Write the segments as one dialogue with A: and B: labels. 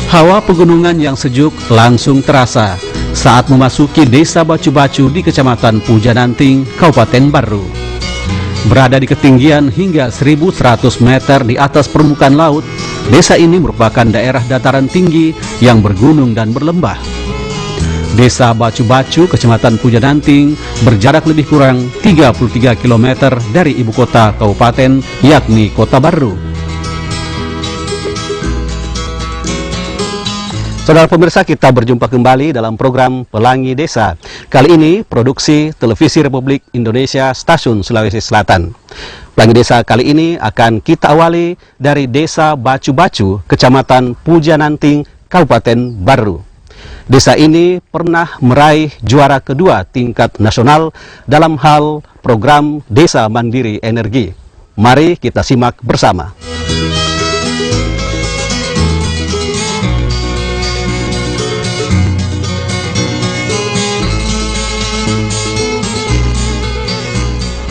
A: Hawa pegunungan yang sejuk langsung terasa saat memasuki Desa Bacu-Bacu di Kecamatan Pujananting, Kabupaten Barru. Berada di ketinggian hingga 1.100 meter di atas permukaan laut, desa ini merupakan daerah dataran tinggi yang bergunung dan berlembah. Desa Bacu-Bacu, Kecamatan Pujananting, berjarak lebih kurang 33 km dari ibu kota kabupaten, yakni Kota Barru. Saudara pemirsa, kita berjumpa kembali dalam program Pelangi Desa. Kali ini produksi Televisi Republik Indonesia Stasiun Sulawesi Selatan. Pelangi Desa kali ini akan kita awali dari Desa Bacu-Bacu, Kecamatan Pujananting, Kabupaten Barru. Desa ini pernah meraih juara kedua tingkat nasional dalam hal program Desa Mandiri Energi. Mari kita simak bersama.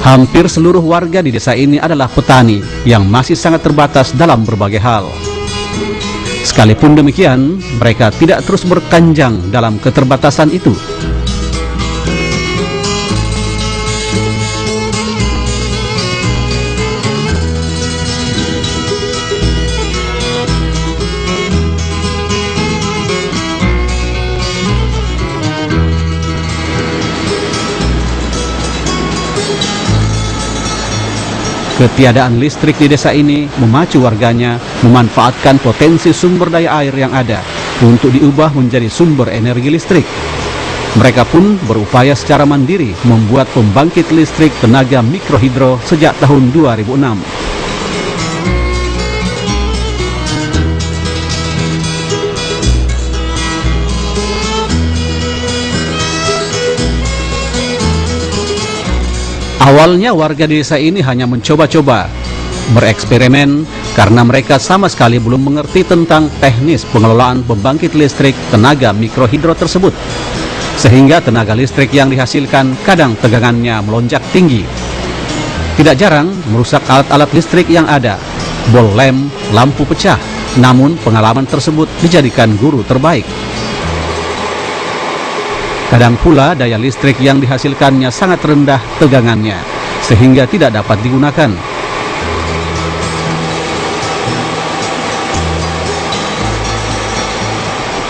A: Hampir seluruh warga di desa ini adalah petani yang masih sangat terbatas dalam berbagai hal. Sekalipun demikian, mereka tidak terus berkanjang dalam keterbatasan itu. Ketiadaan listrik di desa ini memacu warganya memanfaatkan potensi sumber daya air yang ada untuk diubah menjadi sumber energi listrik. Mereka pun berupaya secara mandiri membuat pembangkit listrik tenaga mikrohidro sejak tahun 2006. Awalnya warga desa ini hanya mencoba-coba, bereksperimen karena mereka sama sekali belum mengerti tentang teknis pengelolaan pembangkit listrik tenaga mikrohidro tersebut. Sehingga tenaga listrik yang dihasilkan kadang tegangannya melonjak tinggi. Tidak jarang merusak alat-alat listrik yang ada, bol lem, lampu pecah, namun pengalaman tersebut dijadikan guru terbaik. Kadang pula daya listrik yang dihasilkannya sangat rendah tegangannya, sehingga tidak dapat digunakan.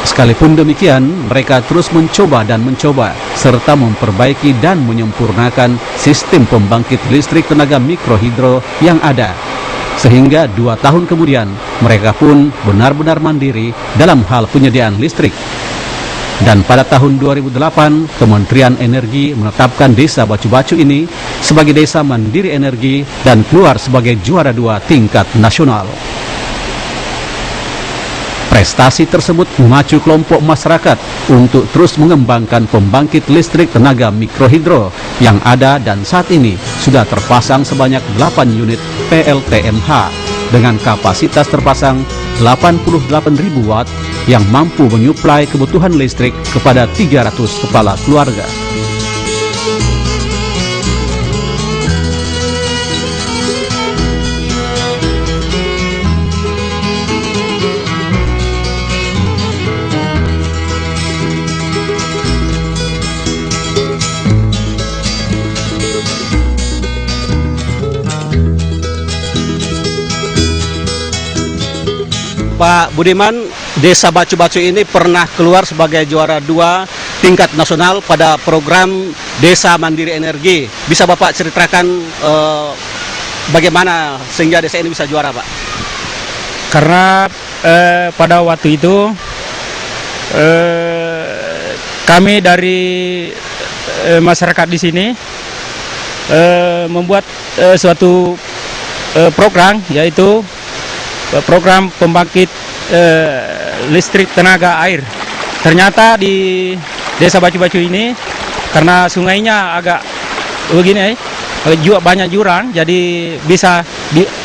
A: Sekalipun demikian, mereka terus mencoba dan mencoba, serta memperbaiki dan menyempurnakan sistem pembangkit listrik tenaga mikrohidro yang ada. Sehingga 2 tahun kemudian, mereka pun benar-benar mandiri dalam hal penyediaan listrik. Dan pada tahun 2008, Kementerian Energi menetapkan Desa Bacu-Bacu ini sebagai Desa Mandiri Energi dan keluar sebagai juara 2 tingkat nasional. Prestasi tersebut memacu kelompok masyarakat untuk terus mengembangkan pembangkit listrik tenaga mikrohidro yang ada dan saat ini sudah terpasang sebanyak 8 unit PLTMH dengan kapasitas terpasang 88.000 watt yang mampu menyuplai kebutuhan listrik kepada 300 kepala keluarga. Pak Budiman, Desa Bacu-Bacu ini pernah keluar sebagai juara 2 tingkat nasional pada program Desa Mandiri Energi. Bisa Bapak ceritakan bagaimana sehingga desa ini bisa juara, Pak?
B: Karena pada waktu itu kami dari masyarakat di sini membuat suatu program, yaitu program pembangkit listrik tenaga air. Ternyata di Desa Bacu-Bacu ini karena sungainya agak begini, banyak jurang, jadi bisa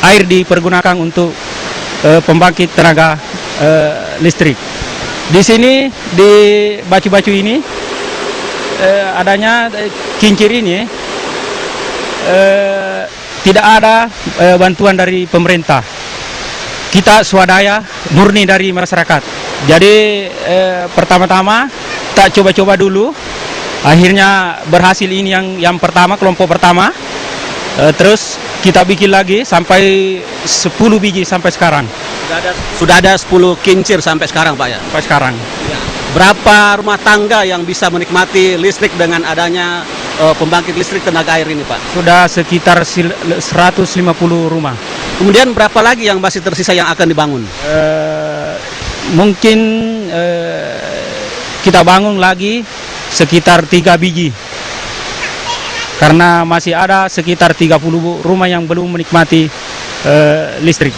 B: air dipergunakan untuk pembangkit tenaga listrik. Di sini di Bacu-Bacu ini adanya kincir ini tidak ada bantuan dari pemerintah. Kita swadaya murni dari masyarakat. Jadi pertama-tama tak coba-coba dulu, akhirnya berhasil ini yang pertama, kelompok pertama. Terus kita bikin lagi sampai 10 biji sampai sekarang.
A: Sudah ada 10 kincir sampai sekarang, Pak ya?
B: Sampai sekarang.
A: Berapa rumah tangga yang bisa menikmati listrik dengan adanya pembangkit listrik tenaga air ini, Pak?
B: Sudah sekitar 150 rumah.
A: Kemudian berapa lagi yang masih tersisa yang akan dibangun?
B: Mungkin kita bangun lagi sekitar 3 biji. Karena masih ada sekitar 30 rumah yang belum menikmati listrik.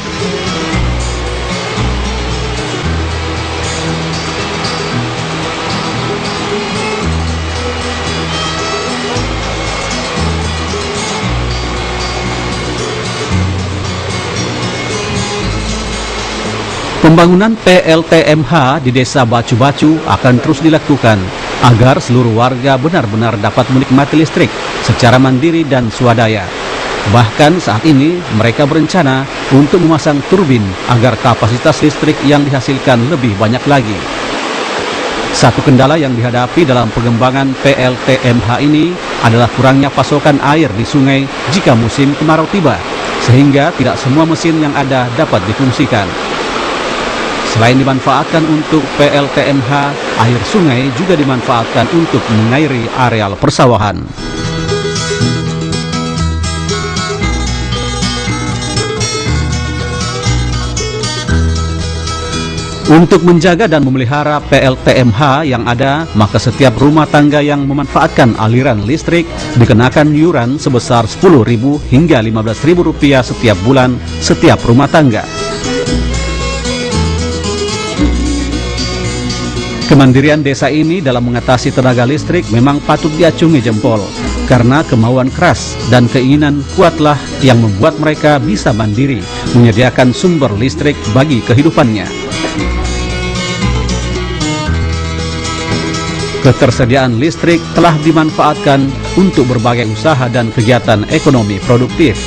A: Pembangunan PLTMH di Desa Bacu-Bacu akan terus dilakukan agar seluruh warga benar-benar dapat menikmati listrik secara mandiri dan swadaya. Bahkan saat ini mereka berencana untuk memasang turbin agar kapasitas listrik yang dihasilkan lebih banyak lagi. Satu kendala yang dihadapi dalam pengembangan PLTMH ini adalah kurangnya pasokan air di sungai jika musim kemarau tiba, sehingga tidak semua mesin yang ada dapat difungsikan. Selain dimanfaatkan untuk PLTMH, air sungai juga dimanfaatkan untuk mengairi areal persawahan. Untuk menjaga dan memelihara PLTMH yang ada, maka setiap rumah tangga yang memanfaatkan aliran listrik dikenakan iuran sebesar Rp10.000 hingga Rp15.000 setiap bulan setiap rumah tangga. Kemandirian desa ini dalam mengatasi tenaga listrik memang patut diacungi jempol, karena kemauan keras dan keinginan kuatlah yang membuat mereka bisa mandiri menyediakan sumber listrik bagi kehidupannya. Ketersediaan listrik telah dimanfaatkan untuk berbagai usaha dan kegiatan ekonomi produktif.